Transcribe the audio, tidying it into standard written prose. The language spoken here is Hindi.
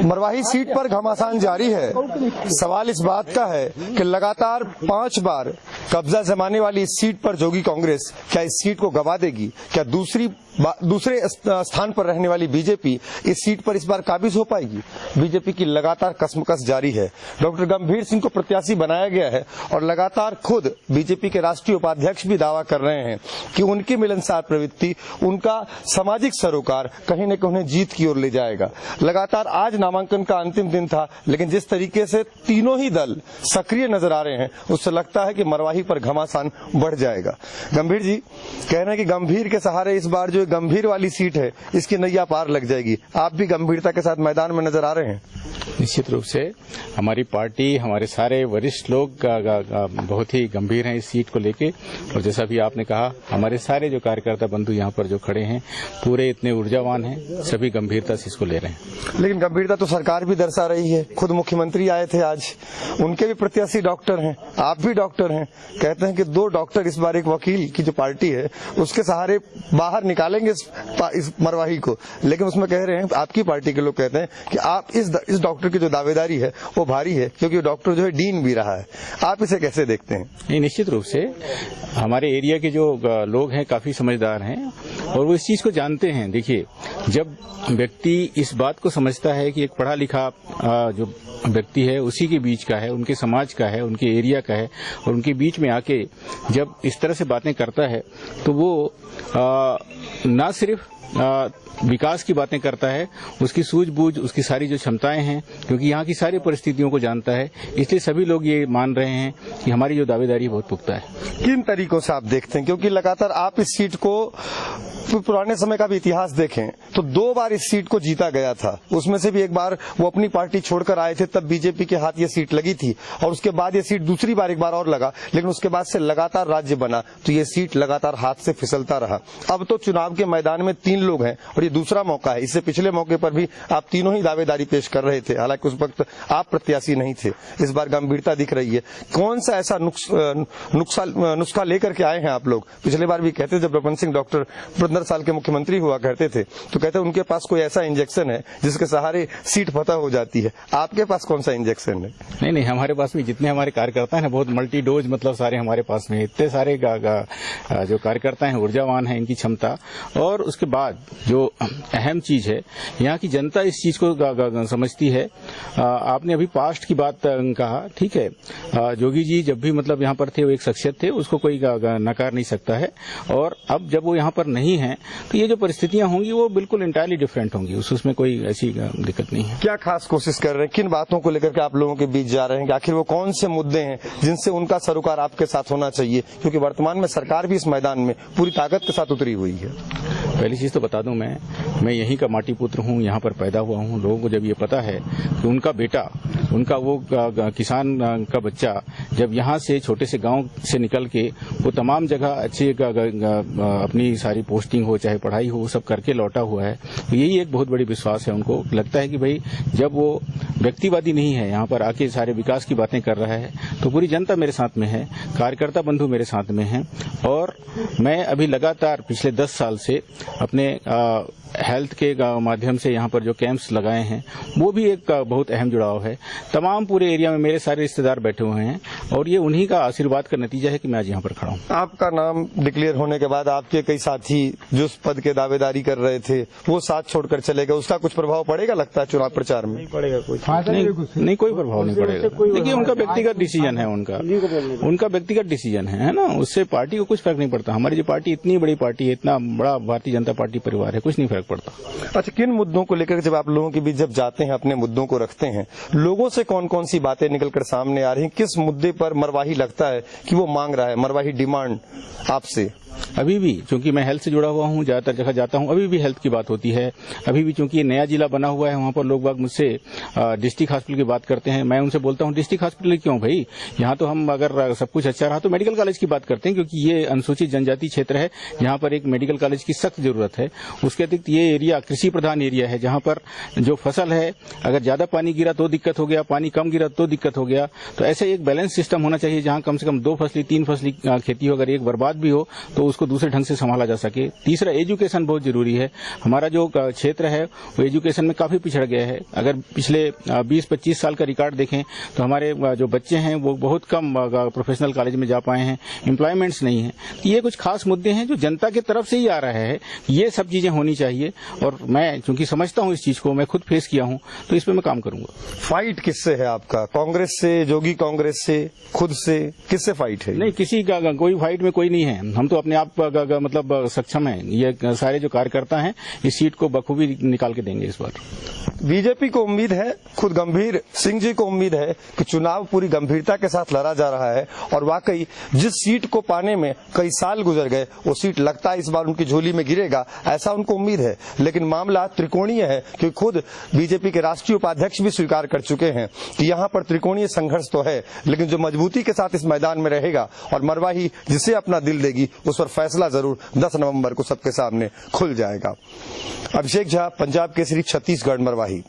मरवाही सीट पर घमासान जारी है। सवाल इस बात का है कि लगातार 5 बार कब्जा जमाने वाली इस सीट पर जोगी कांग्रेस क्या इस सीट को गंवा देगी? क्या दूसरे स्थान पर रहने वाली बीजेपी इस सीट पर इस बार काबिज हो पाएगी? बीजेपी की लगातार कसमकस जारी है। डॉक्टर गंभीर सिंह को प्रत्याशी बनाया गया है और लगातार खुद बीजेपी के राष्ट्रीय उपाध्यक्ष भी दावा कर रहे हैं कि उनकी मिलनसार प्रवृत्ति, उनका सामाजिक सरोकार कहीं न कहीं जीत की ओर ले जाएगा। लगातार आज नामांकन का अंतिम दिन था, लेकिन जिस तरीके से तीनों ही दल सक्रिय नजर आ रहे हैं, उससे लगता है कि मरवाही पर घमासान बढ़ जाएगा। गंभीर जी कह रहे हैं कि गंभीर के सहारे इस बार जो गंभीर वाली सीट है, इसकी नैया पार लग जाएगी। आप भी गंभीरता के साथ मैदान में नजर आ रहे हैं। निश्चित रूप से हमारी पार्टी, हमारे सारे वरिष्ठ लोग बहुत ही गंभीर हैं इस सीट को लेके, और जैसा भी आपने कहा, हमारे सारे जो कार्यकर्ता बंधु यहाँ पर जो खड़े हैं पूरे इतने ऊर्जावान हैं, सभी गंभीरता से इसको ले रहे हैं। लेकिन गंभीरता तो सरकार भी दर्शा रही है। खुद मुख्यमंत्री आए थे आज, उनके भी प्रत्याशी डॉक्टर हैं, आप भी डॉक्टर हैं। कहते हैं कि 2 डॉक्टर इस बार एक वकील की जो पार्टी है उसके सहारे बाहर निकालेंगे इस मरवाही को, लेकिन उसमें कह रहे हैं, आपकी पार्टी के लोग कहते हैं कि आप इस डॉक्टर की जो दावेदारी है वो भारी है, क्योंकि डॉक्टर जो है डीन भी रहा है। आप इसे कैसे देखते हैं? नहीं, निश्चित रूप से हमारे एरिया के जो लोग हैं काफी समझदार हैं और वो इस चीज को जानते हैं। देखिए, जब व्यक्ति इस बात को समझता है कि एक पढ़ा लिखा जो व्यक्ति है उसी के बीच का है, उनके समाज का है, उनके एरिया का है, और उनके बीच में आके जब इस तरह से बातें करता है तो वो न सिर्फ विकास की बातें करता है, उसकी सूझबूझ, उसकी सारी जो क्षमताएं हैं, क्योंकि यहाँ की सारी परिस्थितियों को जानता है, इसलिए सभी लोग ये मान रहे हैं कि हमारी जो दावेदारी बहुत पुख्ता है। किन तरीकों से आप देखते हैं? क्योंकि लगातार आप इस सीट को पुराने समय का भी इतिहास देखें तो 2 बार इस सीट को जीता गया था। उसमें से भी एक बार वो अपनी पार्टी छोड़कर आए थे, तब बीजेपी के हाथ ये सीट लगी थी, और उसके बाद ये सीट दूसरी बार एक बार और लगा, लेकिन उसके बाद से लगातार राज्य बना तो ये सीट लगातार हाथ से फिसलता रहा। अब तो चुनाव के मैदान में 3 लोग हैं और ये दूसरा मौका है। इससे पिछले मौके पर भी आप तीनों ही दावेदारी पेश कर रहे थे, हालांकि उस वक्त आप प्रत्याशी नहीं थे। इस बार गंभीरता दिख रही है। कौन सा ऐसा नुस्खा लेकर के आए हैं आप लोग? पिछले बार भी कहते जब रमन सिंह डॉक्टर 15 साल के मुख्यमंत्री हुआ करते थे तो कहते उनके पास कोई ऐसा इंजेक्शन है जिसके सहारे सीट फतह हो जाती है। आपके पास कौन सा इंजेक्शन है? नहीं, हमारे पास भी जितने हमारे कार्यकर्ता हैं बहुत मल्टी डोज, मतलब सारे हमारे पास में इतने सारे जो कार्यकर्ता हैं ऊर्जावान हैं, इनकी क्षमता। और उसके बाद जो अहम चीज है, यहाँ की जनता इस चीज को समझती है। आपने अभी पास्ट की बात कहा, ठीक है, जोगी जी जब भी मतलब यहाँ पर थे वो एक शख्सियत थे, उसको कोई नकार नहीं सकता है। और अब जब वो यहाँ पर नहीं है तो ये जो परिस्थितियां होंगी वो बिल्कुल इंटायरली डिफरेंट होंगी, उसमें कोई ऐसी दिक्कत नहीं है। क्या खास कोशिश कर रहे हैं? किन बातों को लेकर के आप लोगों के बीच जा रहे हैं कि आखिर वो कौन से मुद्दे हैं जिनसे उनका सरोकार आपके साथ होना चाहिए? क्योंकि वर्तमान में सरकार भी इस मैदान में पूरी ताकत के साथ उतरी हुई है। पहली चीज तो बता दूं, मैं यहीं का माटी पुत्र हूं, यहाँ पर पैदा हुआ हूं। लोगों को जब ये पता है कि उनका बेटा, उनका वो किसान का बच्चा जब यहाँ से छोटे से गांव से निकल के वो तमाम जगह अच्छी अपनी सारी पोस्टिंग हो चाहे पढ़ाई हो सब करके लौटा हुआ है, तो यही एक बहुत बड़ी विश्वास है। उनको लगता है कि भाई जब वो व्यक्तिवादी नहीं है, यहाँ पर आके सारे विकास की बातें कर रहा है, तो पूरी जनता मेरे साथ में है, कार्यकर्ता बंधु मेरे साथ में हैं। और मैं अभी लगातार पिछले 10 साल से अपने हेल्थ के माध्यम से यहाँ पर जो कैंप्स लगाए हैं वो भी एक बहुत अहम जुड़ाव है। तमाम पूरे एरिया में मेरे सारे रिश्तेदार बैठे हुए हैं और ये उन्हीं का आशीर्वाद का नतीजा है कि मैं आज यहाँ पर खड़ा हूँ। आपका नाम डिक्लेयर होने के बाद आपके कई साथी जो उस पद के दावेदारी कर रहे थे वो साथ छोड़कर चले गए, उसका कुछ प्रभाव पड़ेगा लगता है चुनाव प्रचार में? नहीं पड़ेगा, नहीं कोई प्रभाव नहीं पड़ेगा। देखिए, उनका व्यक्तिगत डिसीजन है, उनका व्यक्तिगत डिसीजन है ना, उससे पार्टी को कुछ फर्क नहीं पड़ता। हमारी जो पार्टी इतनी बड़ी पार्टी है, इतना बड़ा भारतीय जनता पार्टी परिवार है, कुछ नहीं फर्क पड़ता। अच्छा, किन मुद्दों को लेकर जब आप लोगों के बीच जब जाते हैं, अपने मुद्दों को रखते हैं, लोगों से कौन कौन सी बातें निकलकर सामने आ रही हैं? किस मुद्दे पर मरवाही लगता है कि वो मांग रहा है, मरवाही डिमांड आपसे? अभी भी चूंकि मैं हेल्थ से जुड़ा हुआ हूँ, ज्यादातर जगह जाता हूँ, अभी भी हेल्थ की बात होती है। अभी भी चूंकि ये नया जिला बना हुआ है, वहाँ पर लोग बाग मुझसे डिस्ट्रिक्ट हॉस्पिटल की बात करते हैं। मैं उनसे बोलता हूँ डिस्ट्रिक्ट हॉस्पिटल क्यों भाई, यहाँ तो हम अगर सब कुछ अच्छा रहा तो मेडिकल कॉलेज की बात करते हैं, क्योंकि ये अनुसूचित जनजाति क्षेत्र है, यहाँ पर एक मेडिकल कॉलेज की सख्त जरूरत है। उसके अतिरिक्त ये एरिया कृषि प्रधान एरिया है, जहाँ पर जो फसल है अगर ज्यादा पानी गिरा तो दिक्कत हो गया, पानी कम गिरा तो दिक्कत हो गया। तो ऐसे एक बैलेंस सिस्टम होना चाहिए जहाँ कम से कम 2 फसली 3 फसली खेती हो, अगर एक बर्बाद भी हो तो तो उसको दूसरे ढंग से संभाला जा सके। तीसरा, एजुकेशन बहुत जरूरी है। हमारा जो क्षेत्र है वो एजुकेशन में काफी पिछड़ गया है। अगर पिछले 20-25 साल का रिकॉर्ड देखें तो हमारे जो बच्चे हैं वो बहुत कम प्रोफेशनल कॉलेज में जा पाए हैं, एम्प्लॉयमेंट्स नहीं है। ये कुछ खास मुद्दे हैं जो जनता की तरफ से ही आ रहा है। ये सब चीजें होनी चाहिए और मैं चूंकि समझता हूं इस चीज को, मैं खुद फेस किया हूं, तो इस पे मैं काम करूंगा। फाइट किससे है आपका? कांग्रेस से, जोगी कांग्रेस से, खुद से? किससे फाइट है? नहीं, किसी का कोई फाइट में कोई नहीं है। हम तो अपने आप मतलब सक्षम हैं। ये सारे जो कार्यकर्ता हैं इस सीट को बखूबी निकाल के देंगे इस बार। बीजेपी को उम्मीद है, खुद गंभीर सिंह जी को उम्मीद है कि चुनाव पूरी गंभीरता के साथ लड़ा जा रहा है और वाकई जिस सीट को पाने में कई साल गुजर गए वो सीट लगता है इस बार उनकी झोली में गिरेगा, ऐसा उनको उम्मीद है। लेकिन मामला त्रिकोणीय है क्योंकि खुद बीजेपी के राष्ट्रीय उपाध्यक्ष भी स्वीकार कर चुके हैं कि यहाँ पर त्रिकोणीय संघर्ष तो है, लेकिन जो मजबूती के साथ इस मैदान में रहेगा और मरवाही जिसे अपना दिल देगी उस पर फैसला जरूर 10 नवंबर को सबके सामने खुल जाएगा। अभिषेक झा, पंजाब केसरी, छत्तीसगढ़, मरवाही।